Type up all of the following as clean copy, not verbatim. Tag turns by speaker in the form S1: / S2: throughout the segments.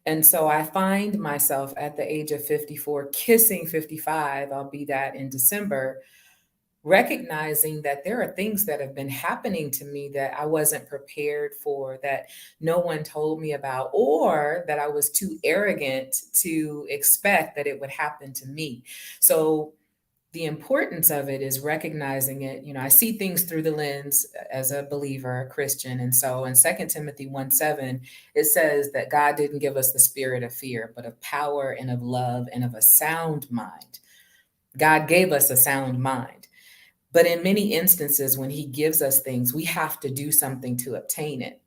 S1: And so I find myself at the age of 54, kissing 55, I'll be that in December, recognizing that there are things that have been happening to me that I wasn't prepared for, that no one told me about, or that I was too arrogant to expect that it would happen to me. So the importance of it is recognizing it. You know, I see things through the lens as a believer, a Christian. And so in 2 Timothy 1:7, it says that God didn't give us the spirit of fear, but of power and of love and of a sound mind. God gave us a sound mind. But in many instances, when he gives us things, we have to do something to obtain it.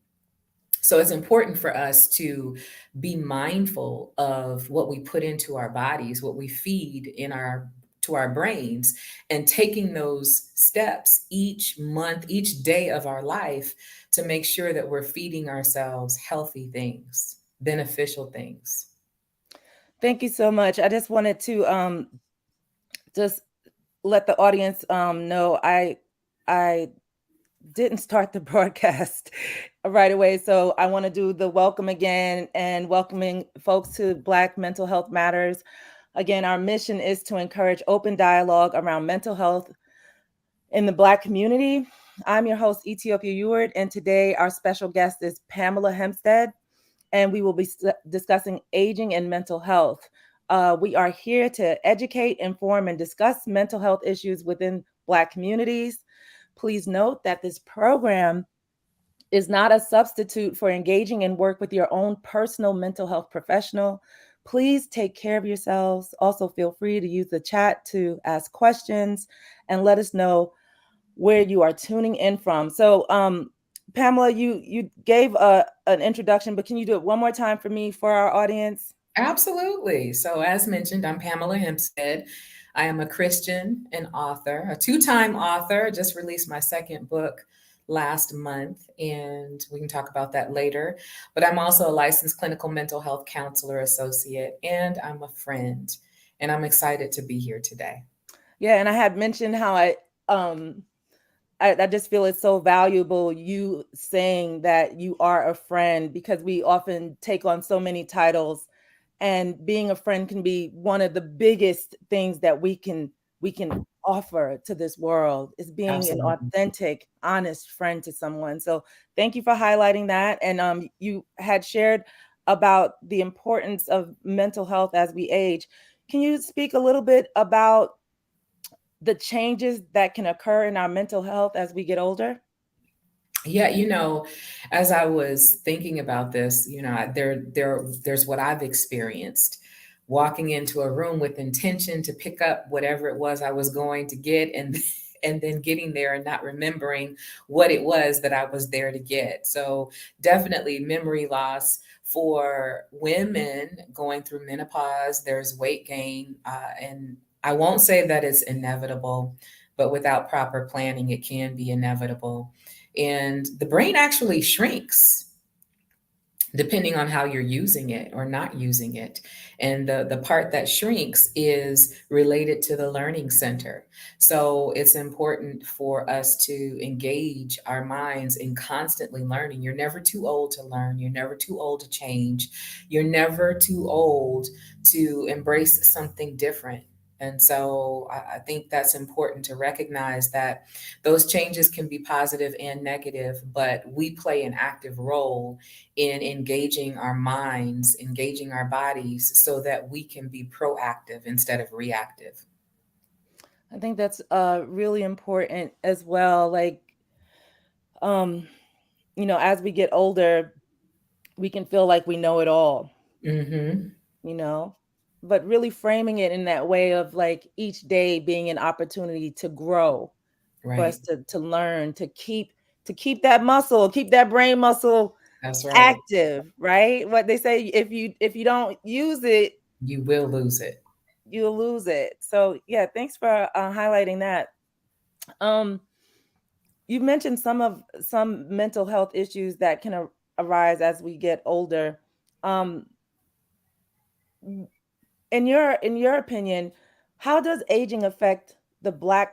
S1: So it's important for us to be mindful of what we put into our bodies, what we feed in our to our brains, and taking those steps each month, each day of our life to make sure that we're feeding ourselves healthy things, beneficial things.
S2: Thank you so much. I just wanted to just let the audience know I didn't start the broadcast right away. So I want to do the welcome again and welcoming folks to Black Mental Health Matters. Again, our mission is to encourage open dialogue around mental health in the Black community. I'm your host, Ethiopia Ewart, and today our special guest is Pamela Hempstead, and we will be discussing aging and mental health. We are here to educate, inform, and discuss mental health issues within Black communities. Please note that this program is not a substitute for engaging in work with your own personal mental health professional. Please take care of yourselves. Also, feel free to use the chat to ask questions and let us know where you are tuning in from. So, Pamela, you gave an introduction, but can you do it one more time for me, for our audience?
S1: Absolutely. So, as mentioned, I'm Pamela Hempstead. I am a Christian and author, a two-time author. Just released my second book last month, and we can talk about that later. But I'm also a licensed clinical mental health counselor associate, and I'm a friend. And I'm excited to be here today.
S2: Yeah, and I had mentioned how um I just feel it's so valuable you saying that you are a friend, because we often take on so many titles, and being a friend can be one of the biggest things that we can offer to this world, is being an
S1: Absolutely.
S2: authentic, honest friend to someone. So thank you for highlighting that. And you had shared about the importance of mental health as we age. Can you speak a little bit about the changes that can occur in our mental health as we get older?
S1: Yeah, as I was thinking about this, there's what I've experienced. Walking into a room with intention to pick up whatever it was I was going to get, and and then getting there and not remembering what it was that I was there to get. So definitely memory loss for women going through menopause. There's weight gain, and I won't say that it's inevitable, but without proper planning, it can be inevitable. And the brain actually shrinks depending on how you're using it or not using it. And the part that shrinks is related to the learning center. So it's important for us to engage our minds in constantly learning. You're never too old to learn. You're never too old to change. You're never too old to embrace something different. And so I think that's important to recognize that those changes can be positive and negative, but we play an active role in engaging our minds, engaging our bodies so that we can be proactive instead of reactive.
S2: I think that's really important as well. Like, um, as we get older, we can feel like we know it all,
S1: Mm-hmm.
S2: you know, but really framing it in that way of like each day being an opportunity to grow, for us
S1: Right.
S2: to learn, to keep that muscle, keep that brain muscle
S1: That's right.
S2: active, right? What they say, if you don't use it,
S1: You will lose it.
S2: you'll lose it. So yeah, thanks for highlighting that. Um, you mentioned some mental health issues that can arise as we get older. Um, in your opinion, how does aging affect the Black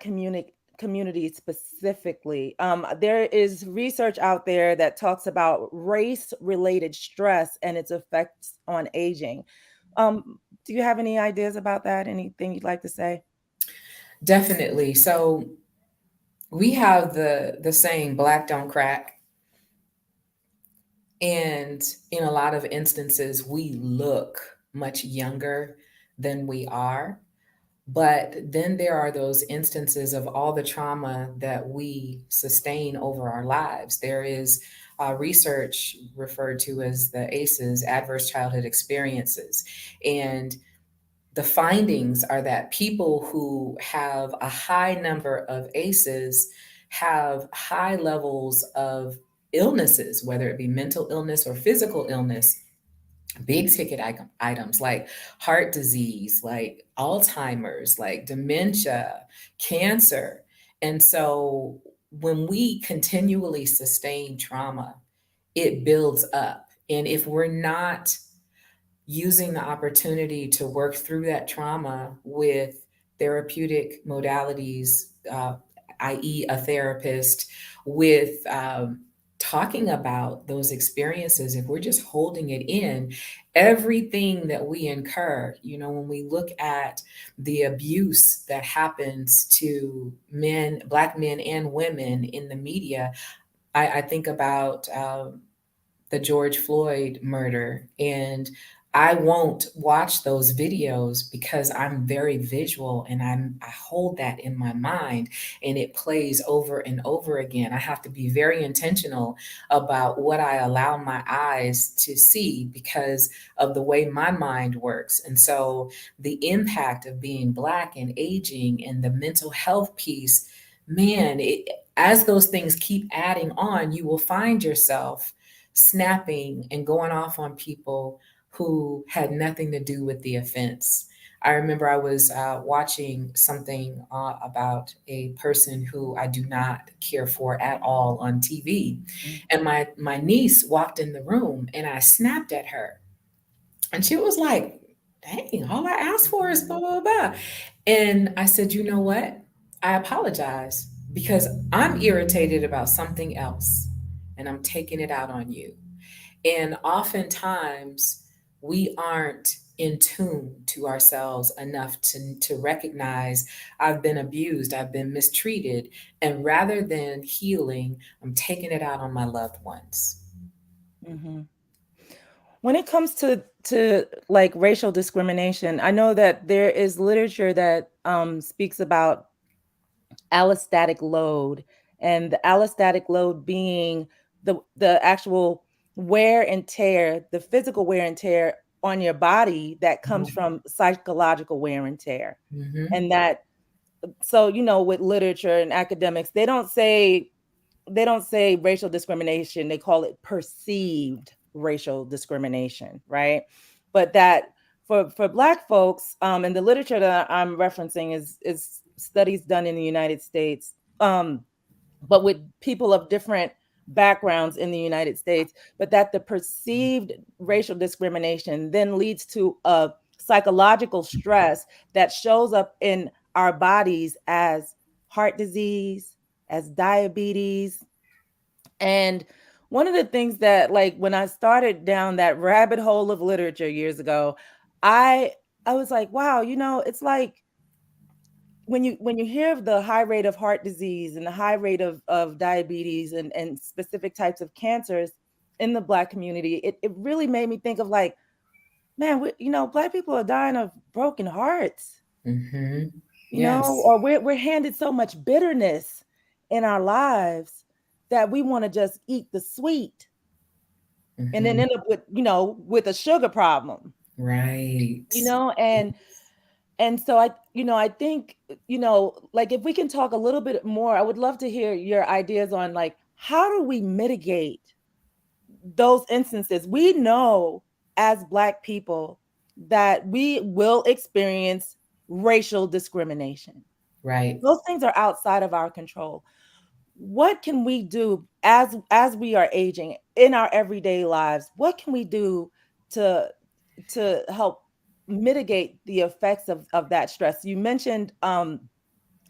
S2: community specifically. There is research out there that talks about race-related stress and its effects on aging. Do you have any ideas about that? Anything you'd like to say?
S1: Definitely. So we have the saying black don't crack, and in a lot of instances we look much younger than we are. But then there are those instances of all the trauma that we sustain over our lives. There is research referred to as the ACEs, adverse childhood experiences. And the findings are that people who have a high number of ACEs have high levels of illnesses, whether it be mental illness or physical illness, big ticket items like heart disease, like Alzheimer's, like dementia, cancer. And so when we continually sustain trauma, it builds up. And if we're not using the opportunity to work through that trauma with therapeutic modalities, i.e., a therapist, with talking about those experiences, if we're just holding it in, everything that we incur, when we look at the abuse that happens to men, Black men and women in the media, I think about the George Floyd murder. And I won't watch those videos because I'm very visual, and I hold that in my mind, and it plays over and over again. I have to be very intentional about what I allow my eyes to see because of the way my mind works. And so the impact of being Black and aging and the mental health piece, man, as those things keep adding on, you will find yourself snapping and going off on people who had nothing to do with the offense. I remember I was watching something about a person who I do not care for at all on TV.
S2: Mm.
S1: And my niece walked in the room and I snapped at her. And she was like, dang, all I asked for is blah, blah, blah. And I said, you know what? I apologize because I'm irritated about something else and I'm taking it out on you. And oftentimes, we aren't in tune to ourselves enough to recognize I've been abused, I've been mistreated. And rather than healing, I'm taking it out on my loved ones.
S2: Mhm. When it comes to like racial discrimination, I know that there is literature that speaks about allostatic load, and the allostatic load being the actual wear and tear, the physical wear and tear on your body that comes
S1: Mhm.
S2: from psychological wear and tear.
S1: Mhm.
S2: And that, so with literature and academics, they don't say racial discrimination, they call it perceived racial discrimination, right? But that for Black folks, and the literature that I'm referencing is studies done in the United States, but with people of different backgrounds in the United States, but that the perceived racial discrimination then leads to a psychological stress that shows up in our bodies as heart disease, as diabetes. And one of the things that, like, when I started down that rabbit hole of literature years ago, I I was like, wow, it's like when you hear of the high rate of heart disease and the high rate of diabetes and specific types of cancers in the Black community, it really made me think of, like, man, Black people are dying of broken hearts,
S1: Mhm. Yes.
S2: or we're handed so much bitterness in our lives that we want to just eat the sweet and then
S1: Mhm.
S2: end up with a sugar problem,
S1: Right.
S2: you know and And so I think, like, if we can talk a little bit more, I would love to hear your ideas on, like, how do we mitigate those instances? We know as Black people that we will experience racial discrimination.
S1: Right.
S2: Those things are outside of our control. What can we do as we are aging in our everyday lives? What can we do to help mitigate the effects of that stress? You mentioned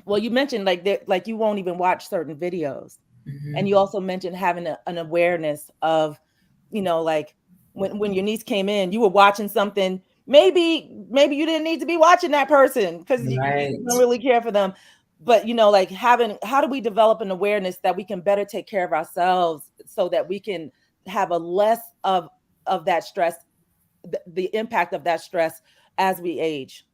S2: well, you mentioned like that, like you won't even watch certain videos. And you
S1: Mhm.
S2: also mentioned having an awareness of, like when your niece came in, you were watching something. Maybe you didn't need to be watching that person because you
S1: Right.
S2: don't really care for them. But like having, how do we develop an awareness that we can better take care of ourselves so that we can have a less of that stress, the impact of that stress as we age?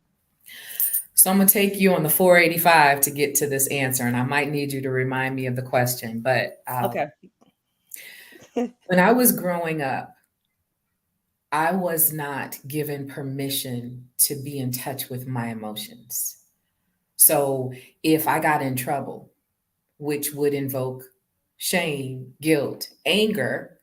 S1: So I'm gonna take you on the 485 to get to this answer, and I might need you to remind me of the question. But
S2: Okay.
S1: when I was growing up, I was not given permission to be in touch with my emotions. So if I got in trouble, which would invoke shame, guilt, anger,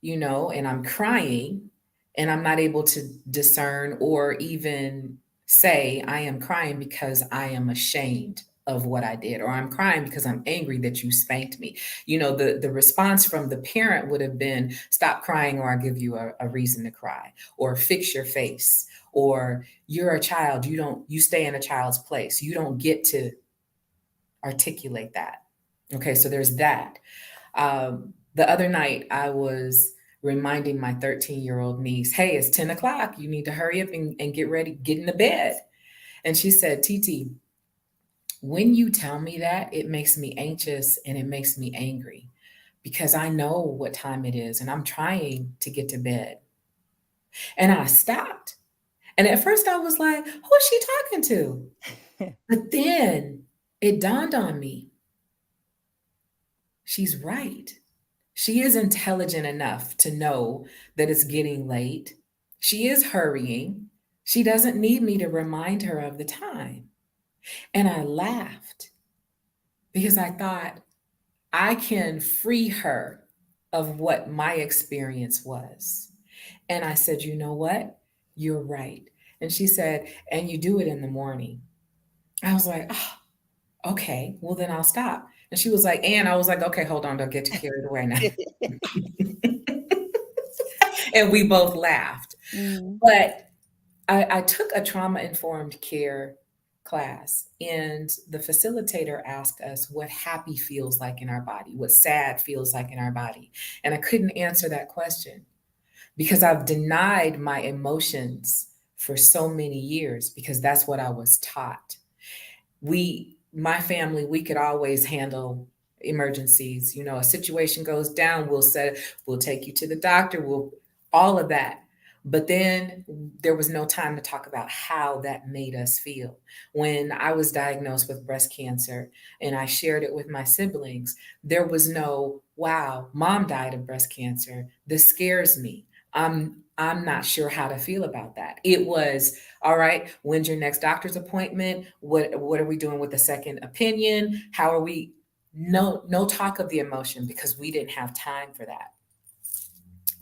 S1: and I'm crying and I'm not able to discern or even say I am crying because I am ashamed of what I did, or I'm crying because I'm angry that you spanked me. The response from the parent would have been, stop crying or I'll give you a reason to cry, or fix your face, or you're a child, you stay in a child's place. You don't get to articulate that. Okay, so there's that. The other night, I was reminding my 13-year-old niece, hey, it's 10 o'clock. You need to hurry up and get ready, get into bed. And she said, TT, when you tell me that, it makes me anxious and it makes me angry because I know what time it is and I'm trying to get to bed. And I stopped. And at first, I was like, who is she talking to? But then it dawned on me, she's right. She is intelligent enough to know that it's getting late. She is hurrying. She doesn't need me to remind her of the time. And I laughed because I thought I can free her of what my experience was. And I said, you know what? You're right. And she said, and you do it in the morning. I was like, oh, okay, well, then I'll stop. And she was like, and I was like, okay, hold on, don't get too carried away now. And we both laughed.
S2: Mm.
S1: But I took a trauma informed care class, and the facilitator asked us what happy feels like in our body, what sad feels like in our body. And I couldn't answer that question because I've denied my emotions for so many years because that's what I was taught. My family, we could always handle emergencies. A situation goes down, we'll take you to the doctor, we'll all of that. But then there was no time to talk about how that made us feel. When I was diagnosed with breast cancer and I shared it with my siblings, there was no, wow, mom died of breast cancer. This scares me. I'm not sure how to feel about that. It was, all right, when's your next doctor's appointment? What are we doing with the second opinion? How are we? No talk of the emotion because we didn't have time for that.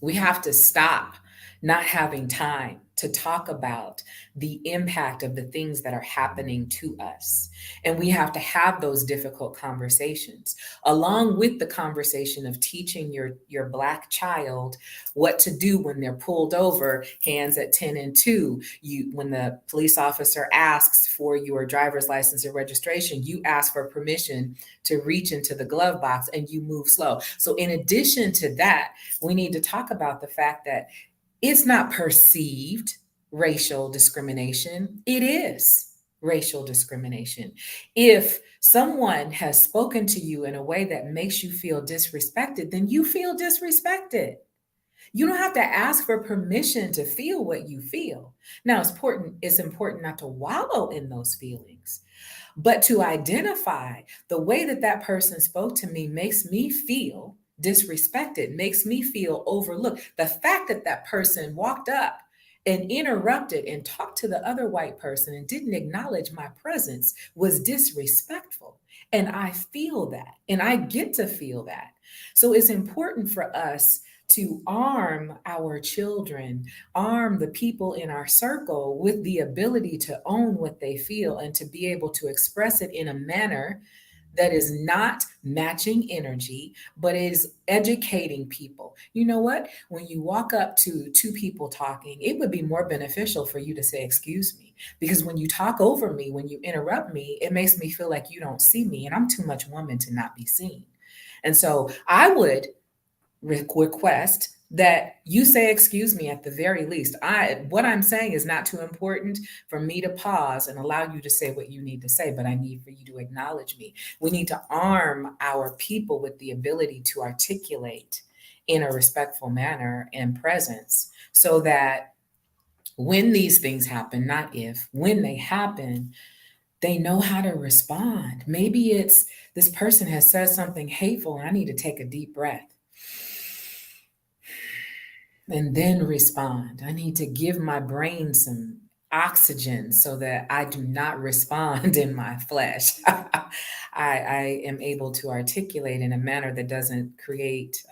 S1: We have to stop not having time to talk about the impact of the things that are happening to us. And we have to have those difficult conversations, along with the conversation of teaching your Black child what to do when they're pulled over, hands at 10 and 2. When the police officer asks for your driver's license or registration, you ask for permission to reach into the glove box and you move slow. So, in addition to that, we need to talk about the fact that it's not perceived racial discrimination, it is racial discrimination. If someone has spoken to you in a way that makes you feel disrespected, then you feel disrespected. You don't have to ask for permission to feel what you feel. Now, it's important not to wallow in those feelings, but to identify the way that that person spoke to me makes me feel disrespected, makes me feel overlooked. The fact that that person walked up and interrupted and talked to the other white person and didn't acknowledge my presence was disrespectful. And I feel that, and I get to feel that. So it's important for us to arm our children, arm the people in our circle with the ability to own what they feel and to be able to express it in a manner that is not matching energy, but is educating people. You know what? When you walk up to two people talking, it would be more beneficial for you to say, "Excuse me." Because when you talk over me, when you interrupt me, it makes me feel like you don't see me, and I'm too much woman to not be seen. And so I would request that you say excuse me at the very least. I What I'm saying is not too important for me to pause and allow you to say what you need to say, but I need for you to acknowledge me. We need to arm our people with the ability to articulate in a respectful manner and presence, so that when these things happen, not if, when they happen, they know how to respond. Maybe it's this person has said something hateful and I need to take a deep breath and then respond. I need to give my brain some oxygen so that I do not respond in my flesh. I am able to articulate in a manner that doesn't create,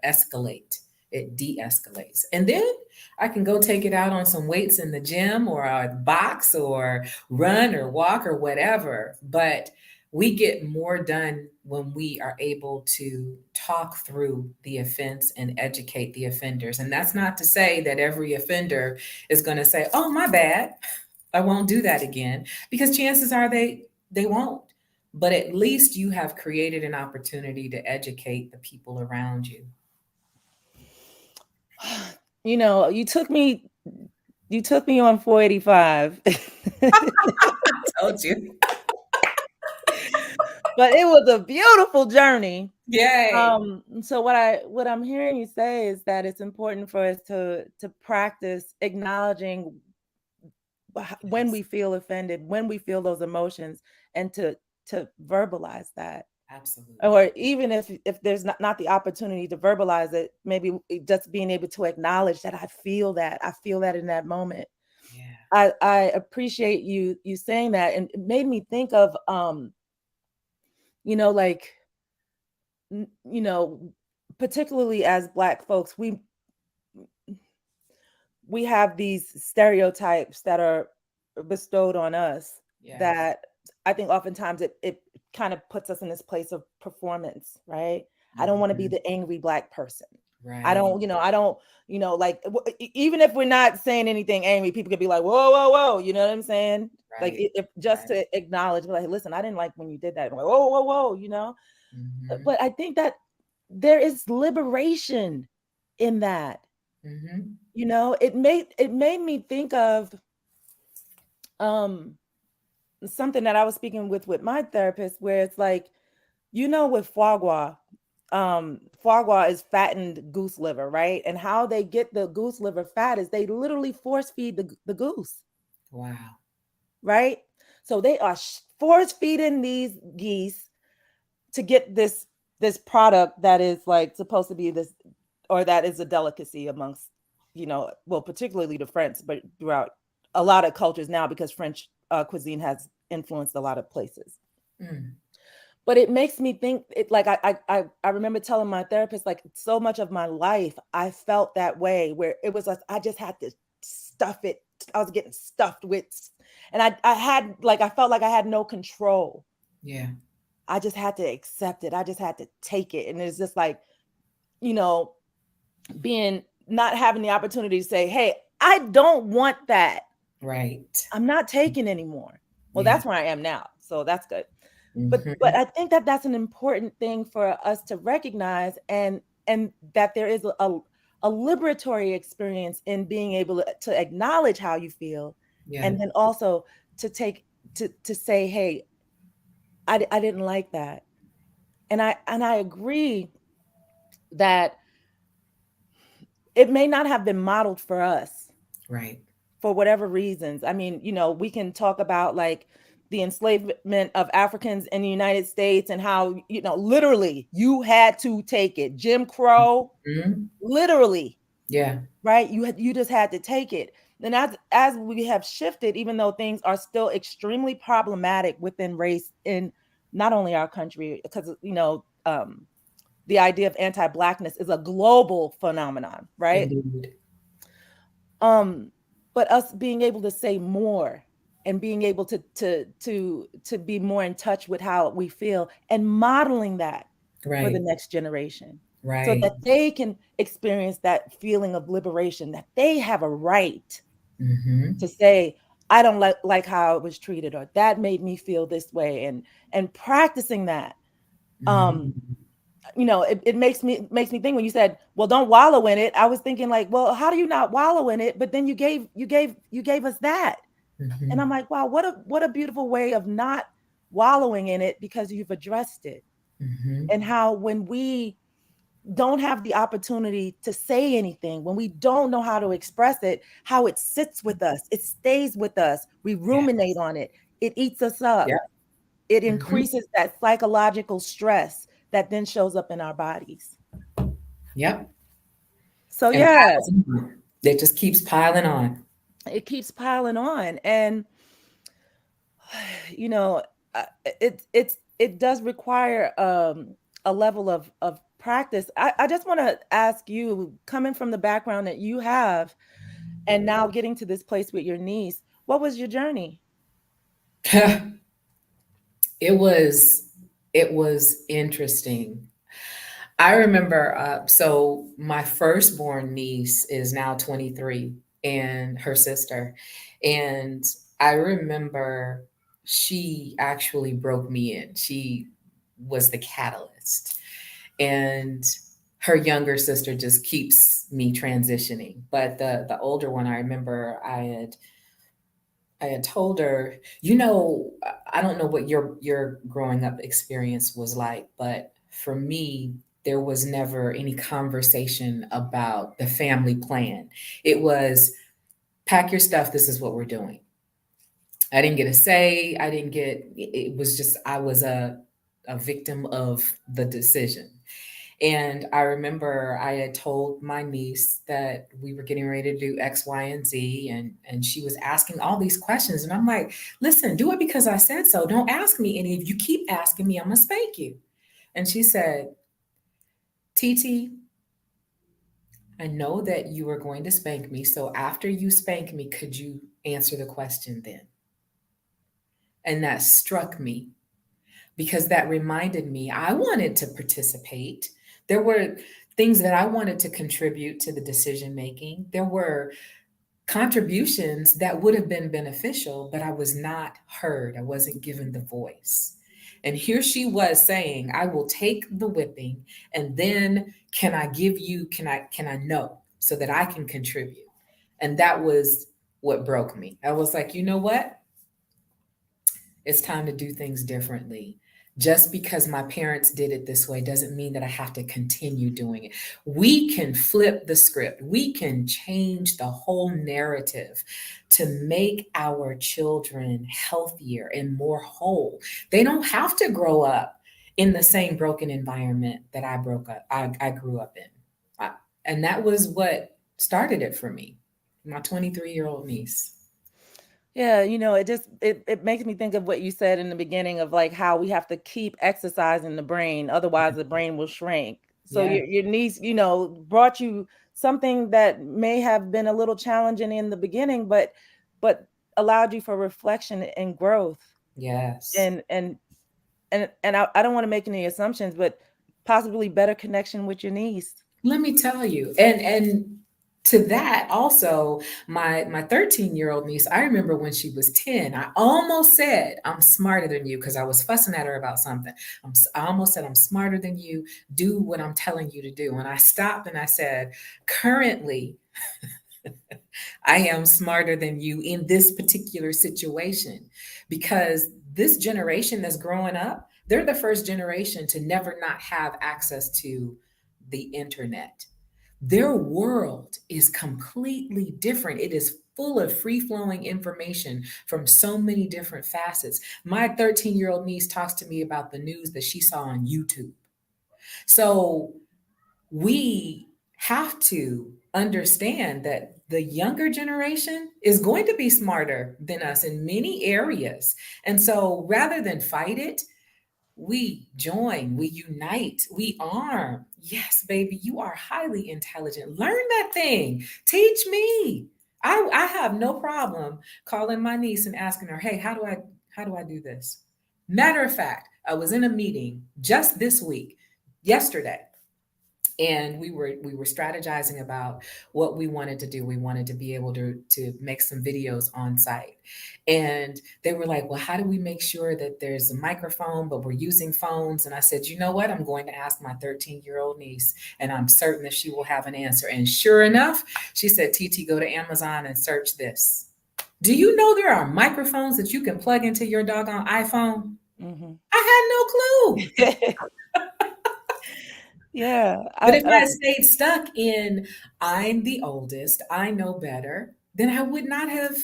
S1: escalate. It de escalates. And then I can go take it out on some weights in the gym or a box or run or walk or whatever. But we get more done when we are able to talk through the offense and educate the offenders. And that's not to say that every offender is going to say, "Oh, my bad. I won't do that again," because chances are they won't. But at least you have created an opportunity to educate the people around you.
S2: You know, you took me on 485.
S1: Told you.
S2: But it was a beautiful journey.
S1: Yay.
S2: So what I'm hearing you say is that it's important for us to practice acknowledging when
S1: Yes,
S2: we feel offended, when we feel those emotions, and to verbalize that.
S1: absolutely.
S2: Or even if there's not the opportunity to verbalize it, maybe just being able to acknowledge that I feel that in that moment.
S1: Yeah.
S2: I appreciate you saying that, and it made me think of like you know particularly as Black folks, we have these stereotypes that are bestowed on us
S1: Yes.
S2: that I think oftentimes it kind of puts us in this place of performance, right? I don't want to be
S1: Mhm.
S2: the angry Black person.
S1: Right.
S2: I don't, like even if we're not saying anything angry, people could be like, whoa, whoa, whoa, you know what I'm saying? Like
S1: Right.
S2: if just
S1: Right.
S2: to acknowledge, like, listen, I didn't like when you did that. I'm like, whoa, whoa, whoa,
S1: Mhm.
S2: But I think that there is liberation in that.
S1: Mhm.
S2: It made me think of um something that I was speaking with my therapist, where it's like, with foie gras is fattened goose liver, right? And how they get the goose liver fat is they literally force feed the goose,
S1: Wow.
S2: right? So they are force feeding these geese to get this product that is like supposed to be this, or that is a delicacy amongst, well, particularly the French, but throughout a lot of cultures now, because French cuisine has influenced a lot of places.
S1: Mm.
S2: But it makes me think, like I remember telling my therapist, like, so much of my life I felt that way, where it was like I just had to stuff it. I was getting stuffed with, and I had, like, I felt like I had no control.
S1: Yeah.
S2: I just had to accept it. I just had to take it. And it's just like, you know, being not having the opportunity to say, hey, I don't want that.
S1: Right.
S2: I'm not taking anymore. Well,
S1: Yeah.
S2: that's where I am now. So that's good. But
S1: Mhm.
S2: I think that that's an important thing for us to recognize, and that there is a liberatory experience in being able to acknowledge how you feel,
S1: Yeah.
S2: and then also to take to say, hey, I didn't like that. And I agree that it may not have been modeled for us
S1: Right.
S2: for whatever reasons. I mean, we can talk about, like, the enslavement of Africans in the United States, and how, literally you had to take it. Jim Crow,
S1: Mhm.
S2: literally,
S1: Yeah.
S2: right? You just had to take it. And as we have shifted, even though things are still extremely problematic within race in not only our country, because the idea of anti-blackness is a global phenomenon, right?
S1: Indeed.
S2: Um, but us being able to say more. and being able to be more in touch with how we feel and modeling that for the
S1: Right.
S2: next generation so
S1: Right.
S2: that they can experience that feeling of liberation, that they have a right
S1: Mm-hmm.
S2: to say, I don't like how I was treated, or that made me feel this way. And practicing that, um
S1: Mm-hmm.
S2: it makes me think when you said, well, don't wallow in it. I was thinking like, well, how do you not wallow in it? But then you gave us that. And I'm
S1: Mm-hmm.
S2: like, wow, what a beautiful way of not wallowing in it, because you've addressed it.
S1: Mm-hmm.
S2: And how when we don't have the opportunity to say anything, when we don't know how to express it, how it sits with us, it stays with us, we ruminate
S1: Yes.
S2: on it, it eats us up,
S1: Yep.
S2: it
S1: Mm-hmm.
S2: increases that psychological stress that then shows up in our bodies.
S1: Yep.
S2: So
S1: And
S2: yeah,
S1: piles on. It just keeps piling on.
S2: it keeps piling on. And you know it does require a level of practice. I just want to ask you, coming from the background that you have and now getting to this place with your niece, what was your journey?
S1: it was it was interesting. I remember, so my firstborn niece is now 23, and her sister. And I remember she actually broke me in. She was the catalyst. And her younger sister just keeps me transitioning. But the older one, I remember I had told her, I don't know what your growing up experience was like, but for me, there was never any conversation about the family plan. It was pack your stuff, this is what we're doing. I didn't get a say. I didn't get it was just I was a victim of the decision. And I remember I had told my niece that we were getting ready to do X, Y, and Z, and she was asking all these questions, and I'm like, "Listen, do it because I said so. Don't ask me any. If you keep asking me, I'm gonna spank you." And she said, "TT, I know that you are going to spank me. So after you spank me, could you answer the question then?" And that struck me because that reminded me I wanted to participate. There were things that I wanted to contribute to the decision making. There were contributions that would have been beneficial, but I was not heard. I wasn't given the voice. And here she was saying, I will take the whipping, and then can I know so that I can contribute. And that was what broke me. I was like, you know what? It's time to do things differently. Just because my parents did it this way doesn't mean that I have to continue doing it. We can flip the script, we can change the whole narrative to make our children healthier and more whole. They don't have to grow up in the same broken environment that I grew up in. I, and that was what started it for me, my 23-year-old niece.
S2: Yeah, it makes me think of what you said in the beginning of like how we have to keep exercising the brain, otherwise the brain will shrink. So
S1: Yeah.
S2: your niece, brought you something that may have been a little challenging in the beginning, but allowed you for reflection and growth.
S1: Yes.
S2: And I don't want to make any assumptions, but possibly better connection with your niece.
S1: Let me tell you. And to that also, my 13-year-old niece, I remember when she was 10, I almost said, I'm smarter than you, because I was fussing at her about something. I almost said, I'm smarter than you. Do what I'm telling you to do. And I stopped and I said, currently, I am smarter than you in this particular situation, because this generation that's growing up, they're the first generation to never not have access to the internet. Their world is completely different. It is full of free flowing information from so many different facets. My 13-year-old niece talks to me about the news that she saw on YouTube. So we have to understand that the younger generation is going to be smarter than us in many areas. And so rather than fight it, we join, we unite, we arm. Yes, baby, you are highly intelligent. Learn that thing. Teach me. I have no problem calling my niece and asking her, hey, how do I do this? Matter of fact, I was in a meeting just this week, yesterday, and we were strategizing about what we wanted to do. We wanted to be able to make some videos on site, and they were like, well, how do we make sure that there's a microphone but we're using phones? And I said, you know what, I'm going to ask my 13-year-old niece, and I'm certain that she will have an answer. And sure enough, she said, TT, go to Amazon and search this. Do you know there are microphones that you can plug into your doggone iPhone?
S2: Mhm.
S1: I had no clue.
S2: Yeah,
S1: But if I had stayed stuck in, I'm the oldest, I know better, then I would not have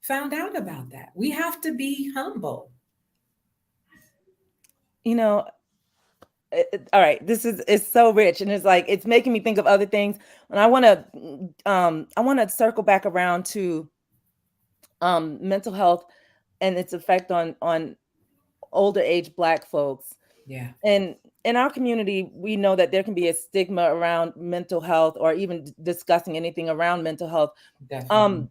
S1: found out about that. We have to be humble.
S2: you know, all right, this is it's so rich, and it's like it's making me think of other things. And I want to circle back around to mental health and its effect on older age Black folks.
S1: Yeah,
S2: And in our community, we know that there can be a stigma around mental health, or even discussing anything around mental health.
S1: definitely.
S2: Um,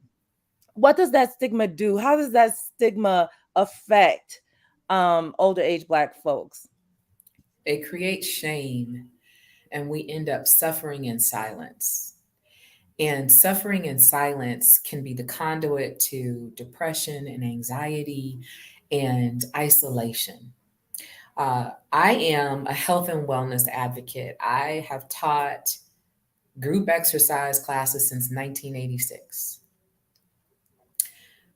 S2: what does that stigma do? How does that stigma affect older age Black folks?
S1: It creates shame, and we end up suffering in silence. And suffering in silence can be the conduit to depression and anxiety and isolation. I am a health and wellness advocate. I have taught group exercise classes since 1986.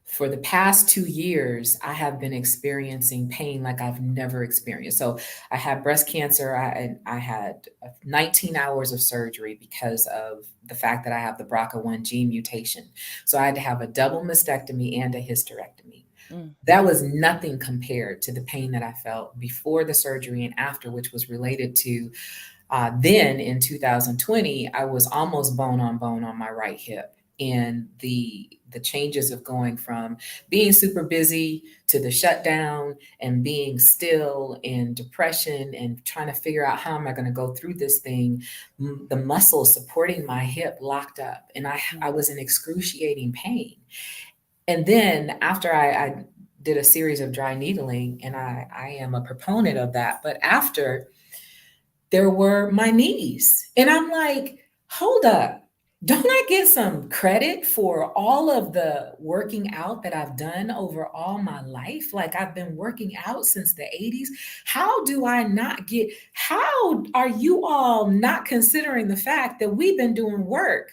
S1: For the past 2 years, I have been experiencing pain like I've never experienced. So I had breast cancer. I had 19 hours of surgery because of the fact that I have the BRCA1 gene mutation. So I had to have a double mastectomy and a hysterectomy.
S2: Mm,
S1: That was nothing compared to the pain that I felt before the surgery and after, which was related to then in 2020, I was almost bone on bone on my right hip. And the changes of going from being super busy to the shutdown and being still and depression and trying to figure out how am I going to go through this thing, the muscles supporting my hip locked up, and I
S2: mm,
S1: was in excruciating pain. And then after I did a series of dry needling, and I am a proponent of that, but after, there were my knees. And I'm like, hold up. Don't I get some credit for all of the working out that I've done over all my life? Like, I've been working out since the 80s. How do I not get, how are you all not considering the fact that we've been doing work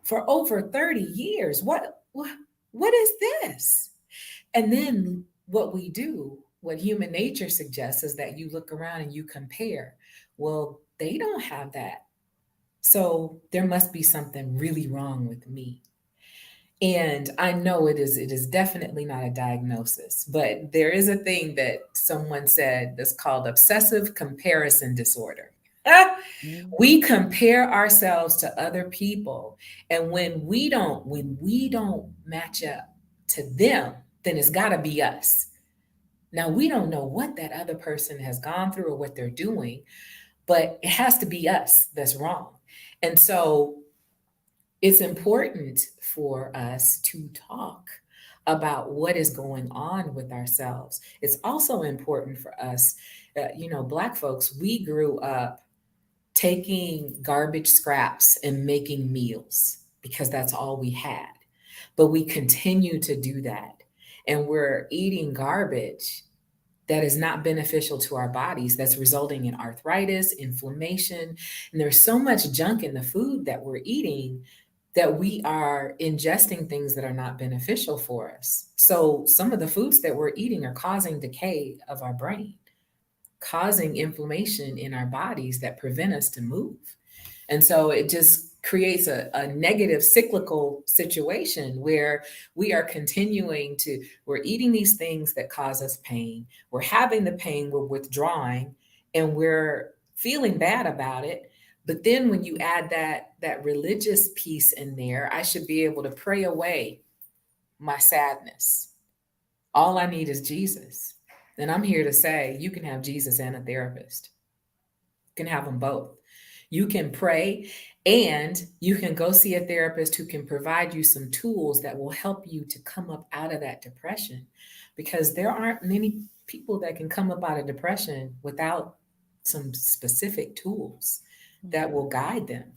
S1: for over 30 years? What is this? And then what we do, what human nature suggests, is that you look around and you compare. Well, they don't have that. So there must be something really wrong with me. And I know it is definitely not a diagnosis, but there is a thing that someone said that's called obsessive comparison disorder.
S2: mm,
S1: We compare ourselves to other people, and when we don't match up to them, then it's got to be us. Now, we don't know what that other person has gone through or what they're doing, but it has to be us that's wrong. And so it's important for us to talk about what is going on with ourselves. It's also important for us, Black folks, we grew up taking garbage scraps and making meals because that's all we had. But we continue to do that. And we're eating garbage that is not beneficial to our bodies, that's resulting in arthritis, inflammation. And there's so much junk in the food that we're eating that we are ingesting things that are not beneficial for us. So some of the foods that we're eating are causing decay of our brain, causing inflammation in our bodies that prevent us to move. And so it just creates a negative cyclical situation where we are continuing to, we're eating these things that cause us pain. We're having the pain, we're withdrawing, and we're feeling bad about it. But then when you add that religious piece in there, I should be able to pray away my sadness. All I need is Jesus. And I'm here to say you can have Jesus and a therapist. You can have them both. You can pray, and you can go see a therapist who can provide you some tools that will help you to come up out of that depression, because there aren't many people that can come up out of depression without some specific tools that will guide them.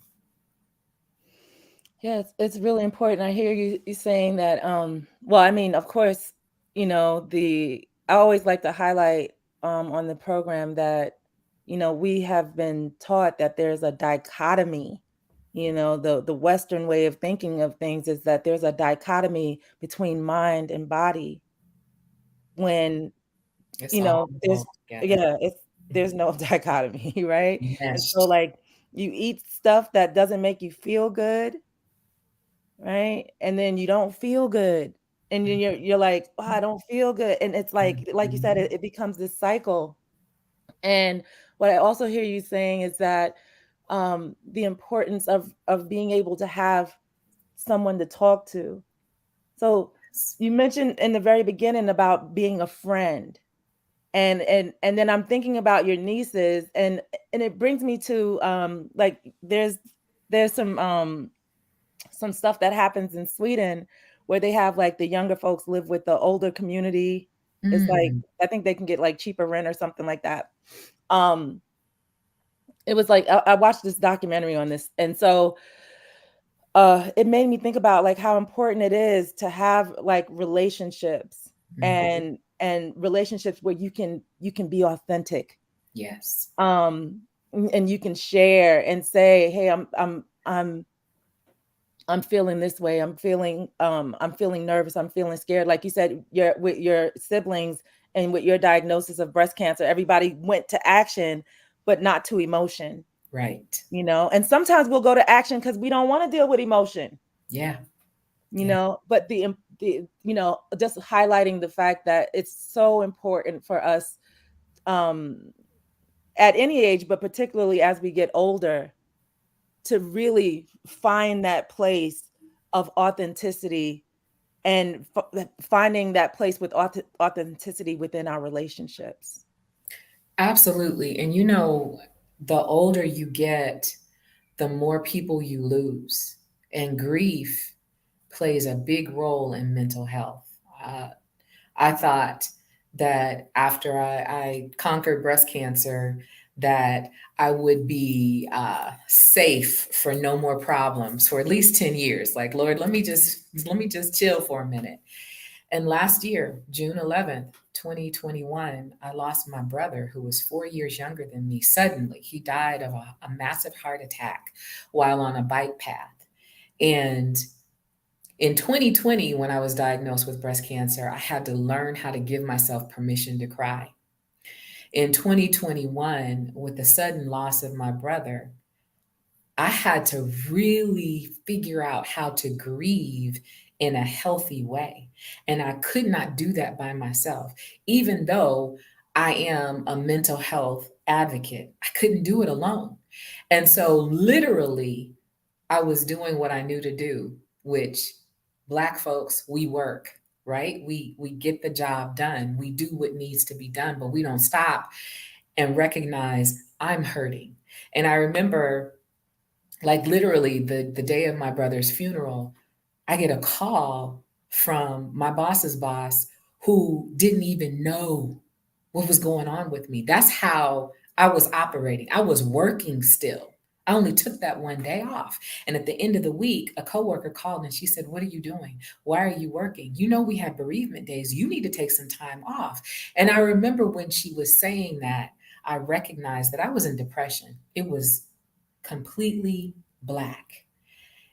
S2: Yeah, it's really important. I hear you saying that. Well, I mean, of course, I always like to highlight on the program that we have been taught that there's a dichotomy. The Western way of thinking of things is that there's a dichotomy between mind and body. When
S1: It's all
S2: there's
S1: involved together.
S2: yeah, there's no dichotomy, right? And so,
S1: Meshed.
S2: like, you eat stuff that doesn't make you feel good, right? And then you don't feel good. And then you're like, "Oh, I don't feel good." And it's like you said,
S1: Mhm.
S2: it becomes this cycle. And what I also hear you saying is that the importance of being able to have someone to talk to. So you mentioned in the very beginning about being a friend. And then I'm thinking about your nieces, and it brings me to like there's some stuff that happens in Sweden where they have like the younger folks live with the older community. It's like
S1: Mm.
S2: I think they can get like cheaper rent or something like that. Um, it was like I watched this documentary on this, and so it made me think about like how important it is to have like relationships
S1: Mhm.
S2: and relationships where you can be authentic,
S1: Yes.
S2: um, and you can share and say, hey, I'm feeling this way. I'm feeling nervous. I'm feeling scared. Like you said, with your siblings and with your diagnosis of breast cancer, everybody went to action, but not to emotion,
S1: Right.
S2: And sometimes we'll go to action because we don't want to deal with emotion,
S1: Yeah. Yeah.
S2: but just highlighting the fact that it's so important for us, um, at any age, but particularly as we get older, to really find that place of authenticity and finding that place with authenticity within our relationships.
S1: Absolutely. And you know, the older you get, the more people you lose. And grief plays a big role in mental health. Uh, I thought that after I conquered breast cancer, that I would be safe for no more problems for at least 10 years. Like, Lord, let me just chill for a minute. And last year, June 11th, 2021, I lost my brother who was 4 years younger than me. Suddenly, he died of a massive heart attack while on a bike path. And in 2020, when I was diagnosed with breast cancer, I had to learn how to give myself permission to cry. In 2021, with the sudden loss of my brother, I had to really figure out how to grieve in a healthy way. And I could not do that by myself, even though I am a mental health advocate. I couldn't do it alone. And so, literally, I was doing what I knew to do, which Black folks, we work, right? We get the job done. We do what needs to be done, but we don't stop and recognize I'm hurting. And I remember, like, literally the day of my brother's funeral, I get a call from my boss's boss who didn't even know what was going on with me. That's how I was operating. I was working still. I only took that one day off. And at the end of the week, a coworker called and she said, "What are you doing? Why are you working? You know, we have bereavement days. You need to take some time off." And I remember when she was saying that, I recognized that I was in depression. It was completely Black.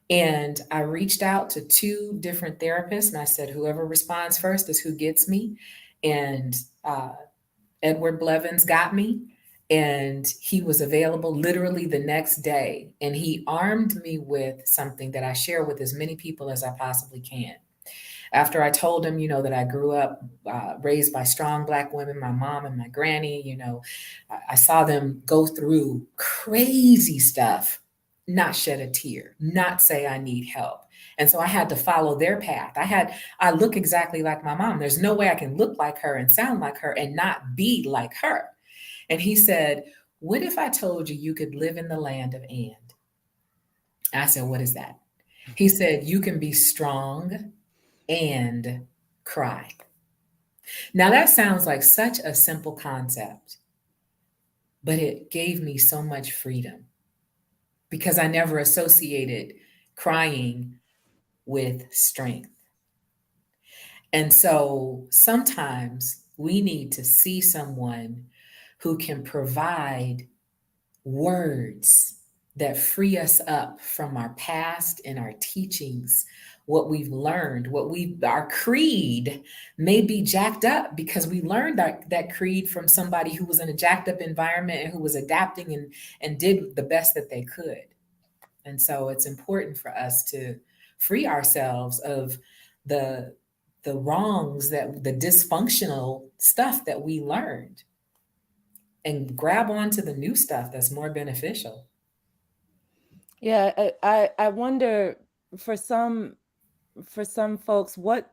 S1: And I reached out to two different therapists and I said, whoever responds first is who gets me. And Edward Blevins got me, and he was available literally the next day. And he armed me with something that I share with as many people as I possibly can. After I told him, that I grew up raised by strong Black women, my mom and my granny, I saw them go through crazy stuff, not shed a tear, not say I need help. And so I had to follow their path. I look exactly like my mom. There's no way I can look like her and sound like her and not be like her. And he said, What if I told you you could live in the land of and? I said, what is that? He said, you can be strong and cry. Now, that sounds like such a simple concept, but it gave me so much freedom because I never associated crying with strength. And so sometimes we need to see someone who can provide words that free us up from our past and our teachings, what we've learned, our creed may be jacked up because we learned that creed from somebody who was in a jacked up environment and who was adapting and did the best that they could. And so it's important for us to free ourselves of the the wrongs, that the dysfunctional stuff that we learned, and grab onto the new stuff that's more beneficial.
S2: Yeah, I wonder for some for some folks what,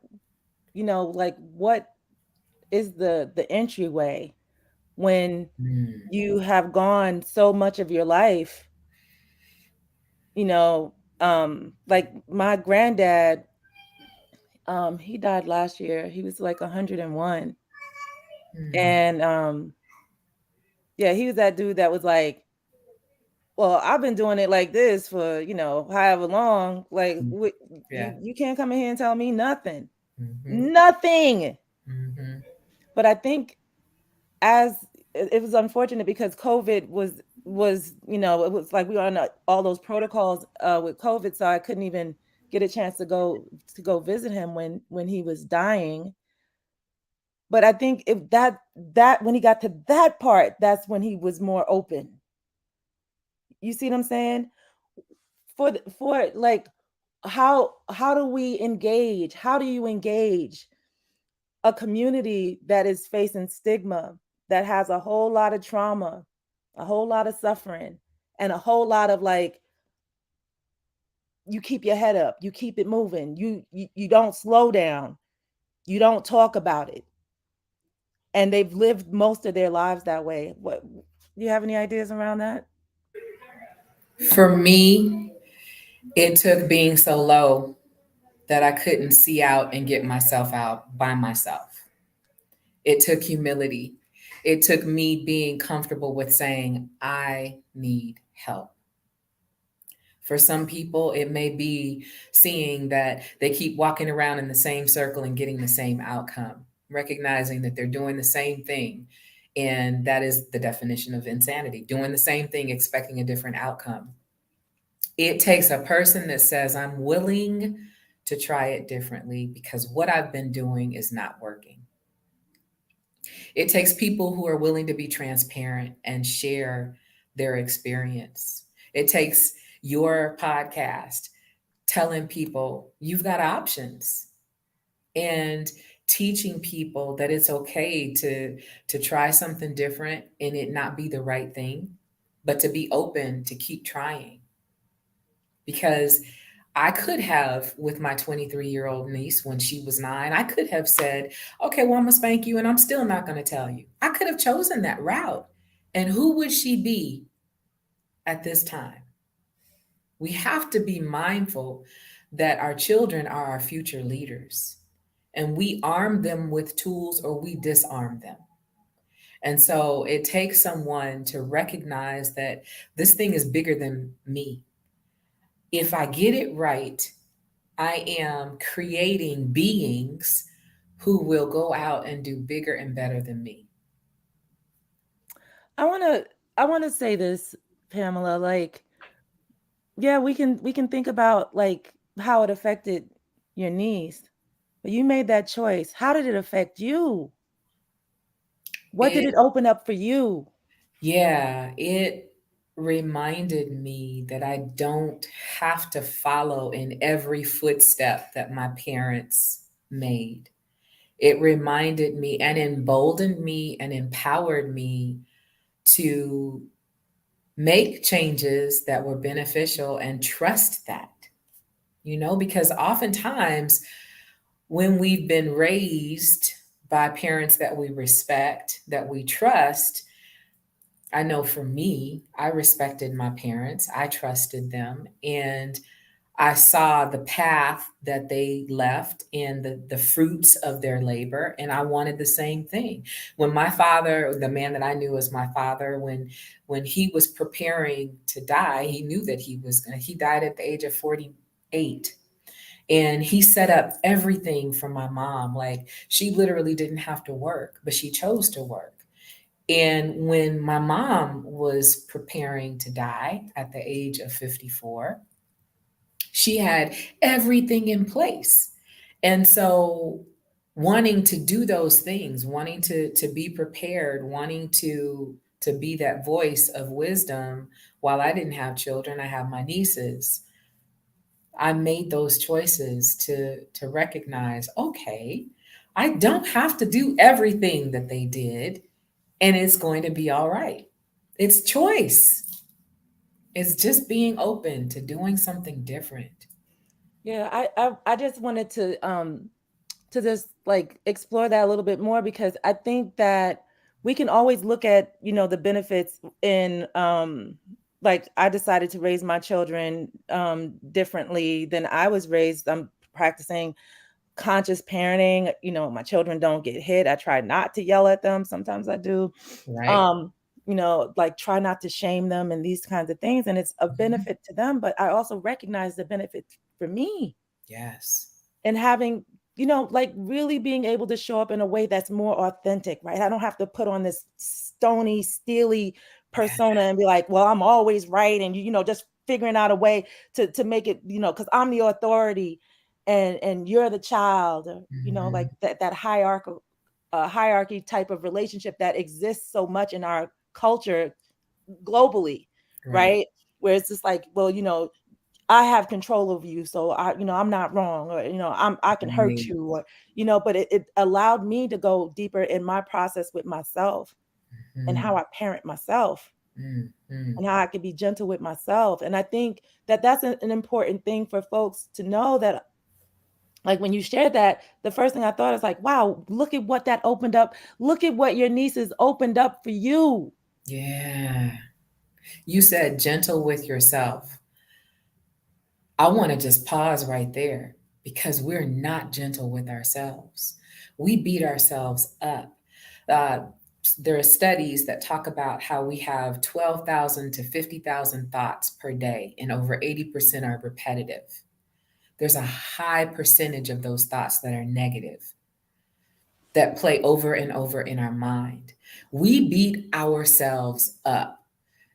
S2: like what is the entryway when
S1: Mm,
S2: you have gone so much of your life, like my granddad, he died last year. He was like 101.
S1: mm,
S2: And yeah, he was that dude that was like, well, I've been doing it like this for, however long. Like,
S1: mm. Yeah.
S2: you can't come in here and tell me nothing.
S1: Mm-hmm.
S2: Nothing.
S1: Mm-hmm.
S2: But I think as it was unfortunate because COVID was, it was like we were on all those protocols with COVID, so I couldn't even get a chance to go visit him when he was dying. But I think if that when he got to that part, that's when he was more open. You see what I'm saying? For like how do we engage? How do you engage a community that is facing stigma, that has a whole lot of trauma, a whole lot of suffering, and a whole lot of like, you keep your head up, you keep it moving, you don't slow down, you don't talk about it, and they've lived most of their lives that way. What do you have any ideas around that?
S1: For me, it took being so low that I couldn't see out and get myself out by myself. It took humility. It took me being comfortable with saying, I need help. For some people, it may be seeing that they keep walking around in the same circle and getting the same outcome, recognizing that they're doing the same thing. And that is the definition of insanity, doing the same thing, expecting a different outcome. It takes a person that says, I'm willing to try it differently because what I've been doing is not working. It takes people who are willing to be transparent and share their experience. It takes your podcast telling people you've got options and teaching people that it's okay to try something different and it not be the right thing, but to be open to keep trying. Because I could have, with my 23-year-old niece when she was 9, I could have said, okay, well, I'm gonna spank you and I'm still not gonna tell you. I could have chosen that route. And who would she be at this time? We have to be mindful that our children are our future leaders and we arm them with tools or we disarm them. And so it takes someone to recognize that this thing is bigger than me. If I get it right, I am creating beings who will go out and do bigger and better than me.
S2: I want to I want to say this, Pamela, like, yeah, we can think about like how it affected your niece, but you made that choice. How did it affect you? What did
S1: It,
S2: it open up for you?
S1: yeah, it reminded me that I don't have to follow in every footstep that my parents made. It reminded me and emboldened me and empowered me to make changes that were beneficial and trust that, because oftentimes when we've been raised by parents that we respect, that we trust, I know for me, I respected my parents, I trusted them, and I saw the path that they left and the fruits of their labor, and I wanted the same thing. When my father, the man that I knew as my father, when he was preparing to die, he knew that he died at the age of 48. And he set up everything for my mom. Like, she literally didn't have to work, but she chose to work. And when my mom was preparing to die at the age of 54, she had everything in place. And so, wanting to do those things, wanting to be prepared, wanting to be that voice of wisdom, while I didn't have children, I have my nieces. I made those choices to recognize, okay, I don't have to do everything that they did, and it's going to be all right. It's choice. It's just being open to doing something different.
S2: Yeah, I just wanted to just like explore that a little bit more, because I think that we can always look at, the benefits in like I decided to raise my children differently than I was raised. I'm practicing conscious parenting. My children don't get hit. I try not to yell at them. Sometimes I do.
S1: Right?
S2: Um, like try not to shame them and these kinds of things. And it's a
S1: Mhm.
S2: benefit to them, but I also recognize the benefit for me,
S1: Yes.
S2: and having, like really being able to show up in a way that's more authentic, right? I don't have to put on this stony, steely
S1: Yeah.
S2: persona and be like, well, I'm always right. And, just figuring out a way to make it, because I'm the authority and you're the child, or, like
S1: Mhm.
S2: that hierarchy type of relationship that exists so much in our culture globally,
S1: Right.
S2: right? Where it's just like, well, I have control over you, so I'm not wrong, or I can hurt
S1: Right.
S2: you, or but it allowed me to go deeper in my process with myself and how
S1: Mhm.
S2: I parent myself
S1: Mm, mm.
S2: and how I can be gentle with myself. And I think that that's an important thing for folks to know, that like when you shared that, the first thing I thought is like, wow, look at what that opened up. Look at what your nieces opened up for you.
S1: Yeah. You said gentle with yourself. I want to just pause right there because we're not gentle with ourselves. We beat ourselves up. Uh, there are studies that talk about how we have 12,000 to 50,000 thoughts per day, and over 80% are repetitive. There's a high percentage of those thoughts that are negative, that play over and over in our mind. We beat ourselves up.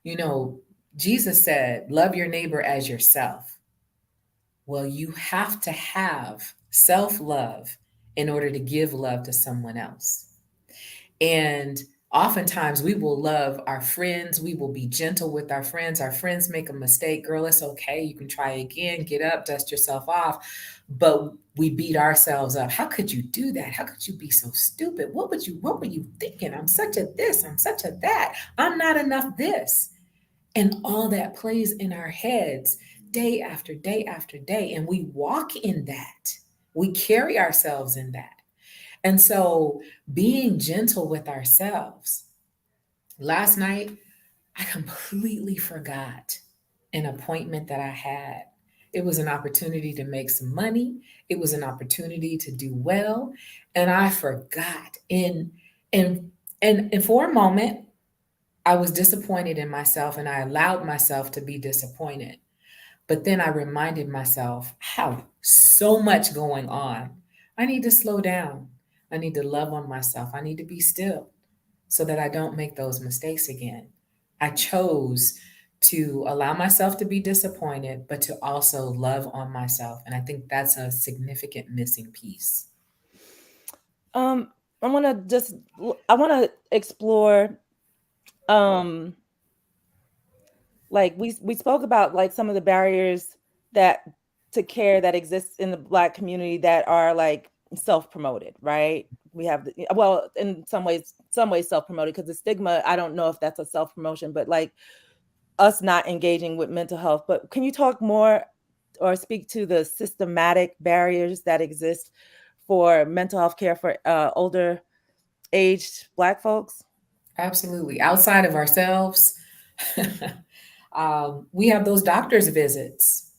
S1: You know, Jesus said, love your neighbor as yourself. Well, you have to have self love in order to give love to someone else. And oftentimes we will love our friends. We will be gentle with our friends. Our friends make a mistake. Girl, it's okay. You can try again. Get up, dust yourself off. But we beat ourselves up. How could you do that? How could you be so stupid? What were you thinking? I'm such a this, I'm such a that. I'm not enough this. And all that plays in our heads day after day after day. And we walk in that. We carry ourselves in that. And so, being gentle with ourselves. Last night, I completely forgot an appointment that I had. It was an opportunity to make some money. It was an opportunity to do well, and I forgot. And and for a moment, I was disappointed in myself, and I allowed myself to be disappointed. But then I reminded myself, I have so much going on. I need to slow down. I need to love on myself. I need to be still so that I don't make those mistakes again. I chose to allow myself to be disappointed, but to also love on myself. And I think that's a significant missing piece.
S2: Um, I want to explore um like we spoke about like some of the barriers that to care that exists in the Black community that are like self-promoted, right? We have well, in some ways self-promoted, because the stigma, I don't know if that's a self-promotion, but like us not engaging with mental health. But can you talk more or speak to the systematic barriers that exist for mental health care for older aged Black folks?
S1: Absolutely. Outside of ourselves, we have those doctor's visits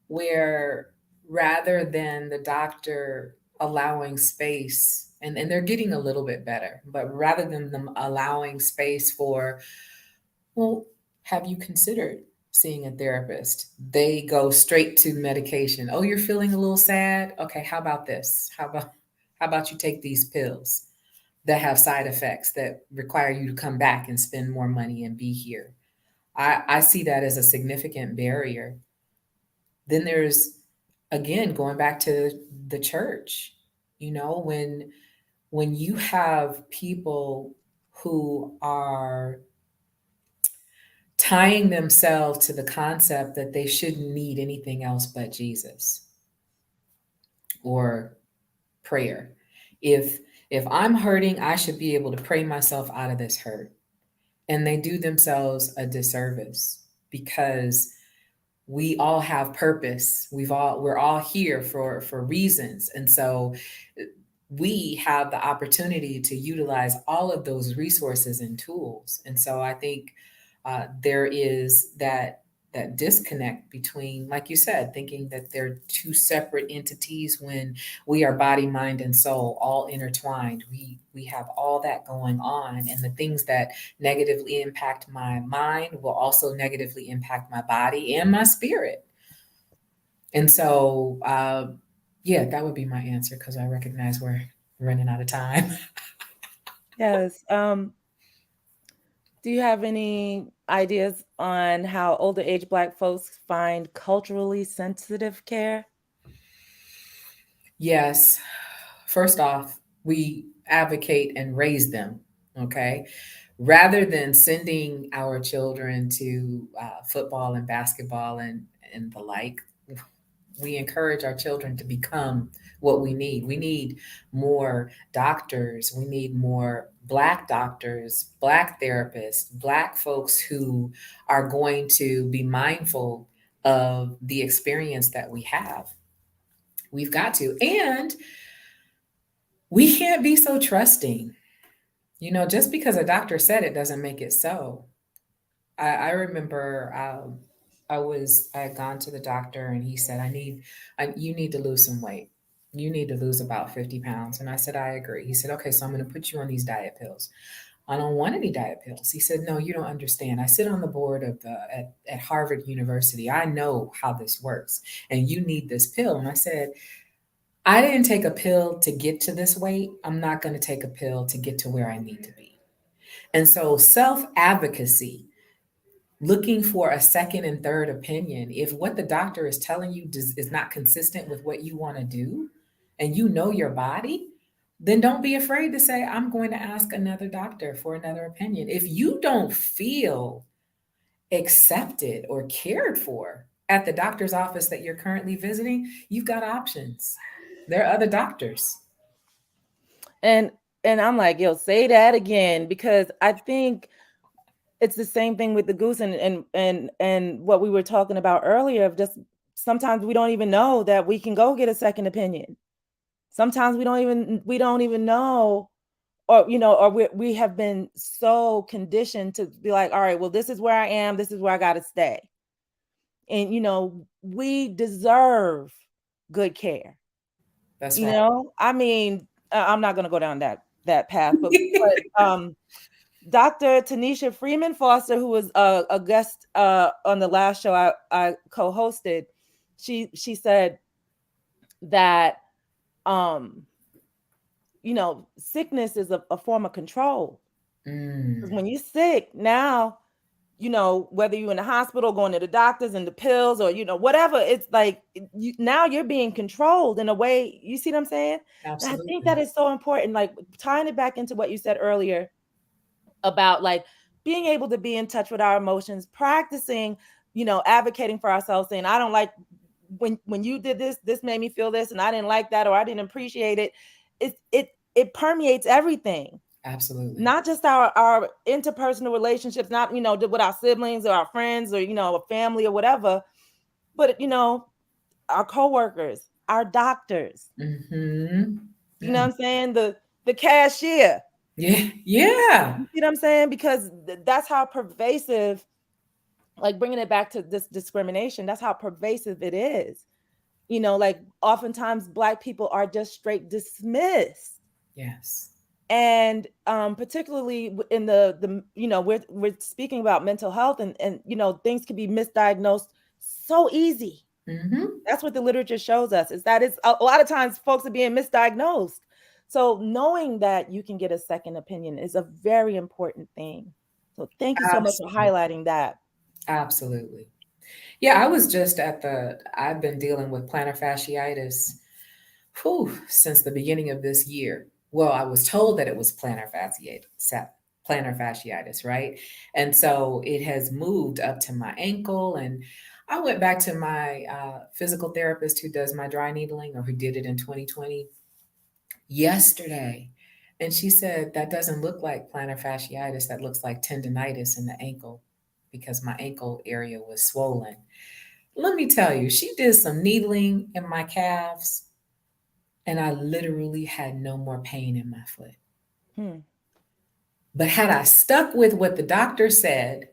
S1: where rather than the doctor allowing space, and they're getting a little bit better, but rather than them allowing space for, well, have you considered seeing a therapist? They go straight to medication. Oh, you're feeling a little sad? Okay, how about this? How about you take these pills that have side effects that require you to come back and spend more money and be here? I see that as a significant barrier. Then there's, again, going back to the church, when you have people who are tying themselves to the concept that they shouldn't need anything else but Jesus or prayer. If I'm hurting, I should be able to pray myself out of this hurt. And they do themselves a disservice because we all have purpose. We're all here for reasons. And so we have the opportunity to utilize all of those resources and tools. And so I think there is that disconnect between, like you said, thinking that they're two separate entities when we are body, mind, and soul all intertwined. We have all that going on, and the things that negatively impact my mind will also negatively impact my body and my spirit. And so, yeah, that would be my answer because I recognize we're running out of time.
S2: Yes. Do you have any ideas on how older age Black folks find culturally sensitive care?
S1: Yes. First off, we advocate and raise them, okay? Rather than sending our children to football and basketball and the like, we encourage our children to become what we need. We need more doctors. We need more Black doctors, Black therapists, Black folks who are going to be mindful of the experience that we have. We've got to. And we can't be so trusting. Just because a doctor said it doesn't make it so. I remember I had gone to the doctor and he said, you need to lose some weight. You need to lose about 50 pounds. And I said, I agree. He said, okay, so I'm going to put you on these diet pills. I don't want any diet pills. He said, no, you don't understand. I sit on the board at Harvard University. I know how this works and you need this pill. And I said, I didn't take a pill to get to this weight. I'm not going to take a pill to get to where I need to be. And so self advocacy, looking for a second and third opinion. If what the doctor is telling you is not consistent with what you want to do and you know your body, then don't be afraid to say, I'm going to ask another doctor for another opinion. If you don't feel accepted or cared for at the doctor's office that you're currently visiting, you've got options. There are other doctors.
S2: And and I'm like, yo, say that again, because I think it's the same thing with the goose and what we were talking about earlier of just sometimes we don't even know that we can go get a second opinion. Sometimes we don't even know, or we have been so conditioned to be like, all right, well, this is where I am, this is where I got to stay. And we deserve good care.
S1: That's right.
S2: I mean, I'm not going to go down that path, but Dr. Tanisha Freeman Foster, who was a guest on the last show I co-hosted, she said that sickness is a form of control. Because
S1: Mm,
S2: when you're sick now, whether you're in the hospital, going to the doctors and the pills, or whatever, it's like now you're being controlled in a way. You see what I'm saying? And I think that
S1: absolutely.
S2: is so important. Like tying it back into what you said earlier about like being able to be in touch with our emotions, practicing, advocating for ourselves, saying, I don't like when you did this made me feel this, and I didn't like that, or I didn't appreciate it. It permeates everything,
S1: Absolutely.
S2: not just our interpersonal relationships, not with our siblings or our friends or a family or whatever, but our coworkers, our doctors.
S1: Mm-hmm.
S2: You know what I'm saying? The cashier.
S1: Yeah. Yeah.
S2: You see what I'm saying? Because that's how pervasive, like bringing it back to this discrimination, that's how pervasive it is. Like oftentimes Black people are just straight dismissed.
S1: Yes.
S2: And particularly in we're speaking about mental health, and things can be misdiagnosed so easy.
S1: Mm-hmm.
S2: That's what the literature shows us, is that it's a lot of times folks are being misdiagnosed. So knowing that you can get a second opinion is a very important thing. So thank you so much for
S1: Absolutely.
S2: highlighting that.
S1: Absolutely. Yeah, I was just I've been dealing with plantar fasciitis, since the beginning of this year. Well, I was told that it was plantar fasciitis, right? And so it has moved up to my ankle. And I went back to my physical therapist who does my dry needling, or who did it in 2020, yesterday. And she said, that doesn't look like plantar fasciitis. That looks like tendonitis in the ankle, because my ankle area was swollen. Let me tell you, she did some needling in my calves, and I literally had no more pain in my foot.
S2: Hmm.
S1: But had I stuck with what the doctor said,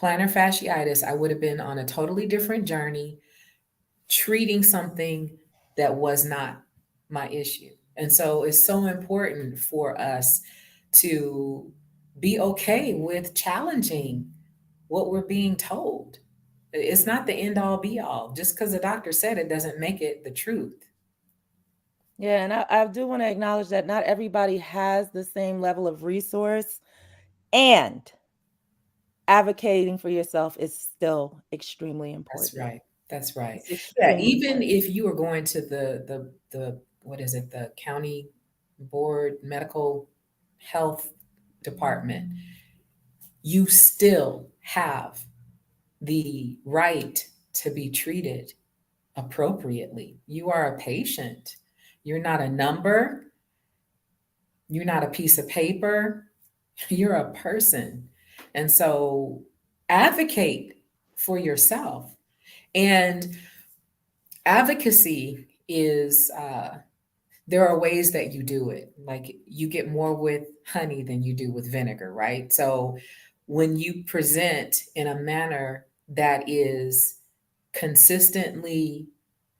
S1: plantar fasciitis, I would have been on a totally different journey, treating something that was not my issue. And so it's so important for us to be okay with challenging what we're being told. It's not the end all be all. Just because the doctor said it doesn't make it the truth.
S2: Yeah, and I do want to acknowledge that not everybody has the same level of resource, and advocating for yourself is still extremely
S1: That's
S2: important.
S1: right. That's right.
S2: It's
S1: Yeah,
S2: extremely
S1: even
S2: important.
S1: if you are going to the what is it, the county board medical health department, you still have the right to be treated appropriately. You are a patient. You're not a number. You're not a piece of paper. You're a person. And so advocate for yourself. And advocacy is, there are ways that you do it. Like, you get more with honey than you do with vinegar, right? So when you present in a manner that is consistently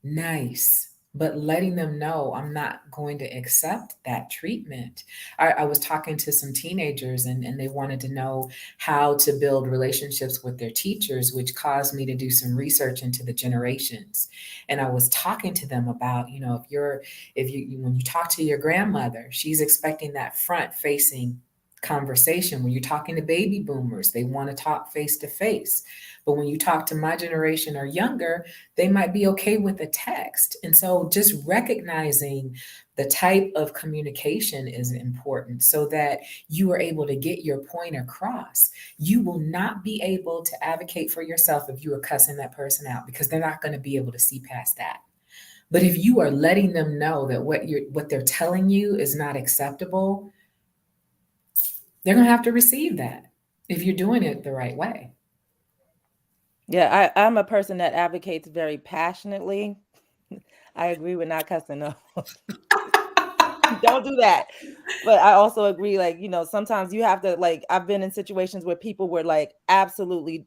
S1: nice, but letting them know, I'm not going to accept that treatment. I was talking to some teenagers, and they wanted to know how to build relationships with their teachers, which caused me to do some research into the generations. And I was talking to them about, when you talk to your grandmother, she's expecting that front facing conversation. When you're talking to baby boomers, they want to talk face to face. But when you talk to my generation or younger, they might be okay with a text. And so just recognizing the type of communication is important, so that you are able to get your point across. You will not be able to advocate for yourself if you are cussing that person out, because they're not going to be able to see past that. But if you are letting them know that what they're telling you is not acceptable, they're going to have to receive that if you're doing it the right way.
S2: Yeah, I'm a person that advocates very passionately. I agree with not cussing though. Don't do that. But I also agree, like, sometimes you have to, like, I've been in situations where people were like absolutely.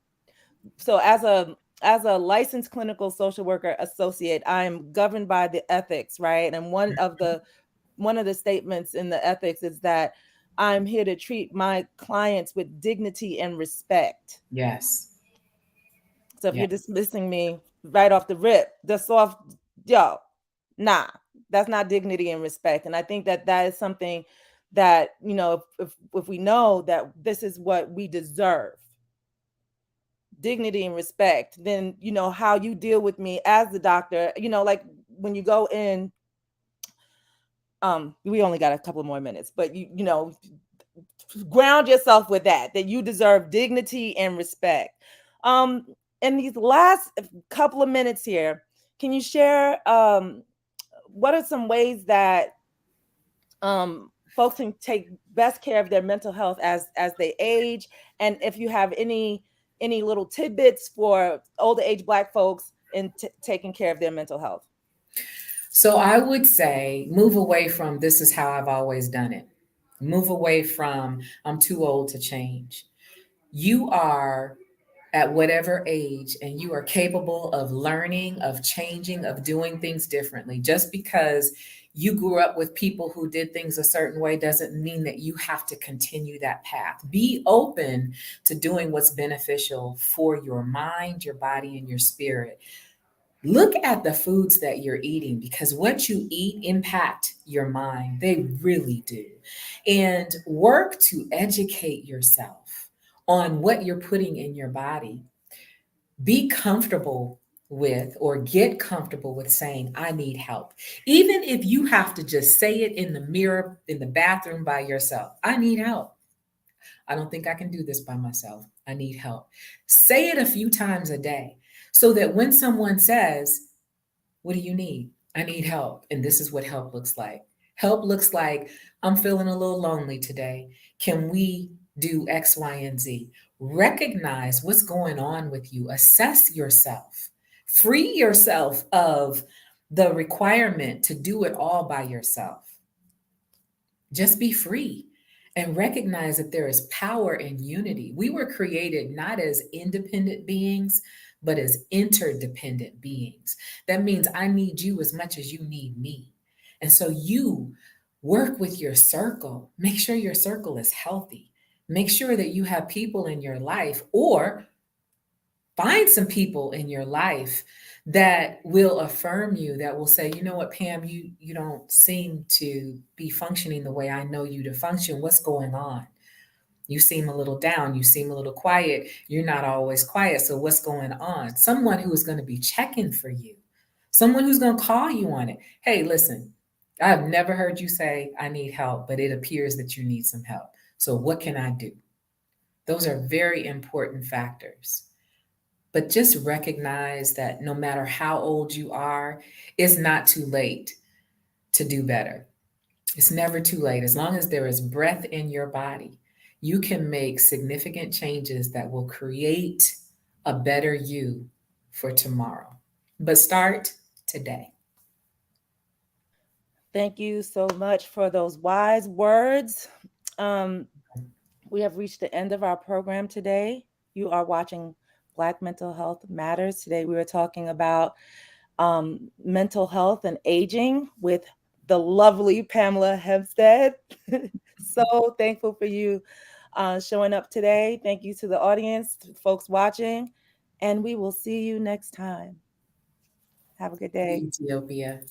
S2: So as a licensed clinical social worker associate, I'm governed by the ethics, right? And one of the statements in the ethics is that I'm here to treat my clients with dignity and respect.
S1: Yes.
S2: So if
S1: Yeah.
S2: you're dismissing me right off the rip, just off, yo, nah, that's not dignity and respect. And I think that that is something that, if we know that this is what we deserve, dignity and respect, then how you deal with me as the doctor, like when you go in, we only got a couple more minutes, but ground yourself with that you deserve dignity and respect. um in these last couple of minutes here, can you share what are some ways that folks can take best care of their mental health as they age, and if you have any little tidbits for older age Black folks in taking care of their mental health?
S1: So I would say, move away from, this is how I've always done it. Move away from, I'm too old to change. You are at whatever age and you are capable of learning, of changing, of doing things differently. Just because you grew up with people who did things a certain way doesn't mean that you have to continue that path. Be open to doing what's beneficial for your mind, your body, and your spirit. Look at the foods that you're eating, because what you eat impact your mind. They really do. And work to educate yourself on what you're putting in your body. Be comfortable with, or get comfortable with, saying, I need help. Even if you have to just say it in the mirror in the bathroom by yourself, I need help. I don't think I can do this by myself. I need help. Say it a few times a day so that when someone says, what do you need? I need help. And this is what help looks like. Help looks like, I'm feeling a little lonely today. Can we do X, Y, and Z? Recognize what's going on with you. Assess yourself. Free yourself of the requirement to do it all by yourself. Just be free and recognize that there is power in unity. We were created not as independent beings, but as interdependent beings. That means I need you as much as you need me. And so you work with your circle. Make sure your circle is healthy. Make sure that you have people in your life, or find some people in your life that will affirm you, that will say, you know what, Pam, you don't seem to be functioning the way I know you to function. What's going on? You seem a little down, you seem a little quiet, you're not always quiet, so what's going on? Someone who is going to be checking for you, someone who's going to call you on it. Hey, listen, I've never heard you say I need help, but it appears that you need some help, so what can I do? Those are very important factors. But just recognize that no matter how old you are, it's not too late to do better. It's never too late. As long as there is breath in your body, you can make significant changes that will create a better you for tomorrow. But start today.
S2: Thank you so much for those wise words. Um, we have reached the end of our program today. You are watching Black Mental Health Matters. Today we were talking about mental health and aging with the lovely Pamela Hempstead. So thankful for you showing up today. Thank you to the audience, to folks watching, and we will see you next time. Have a good day.
S1: Ethiopia.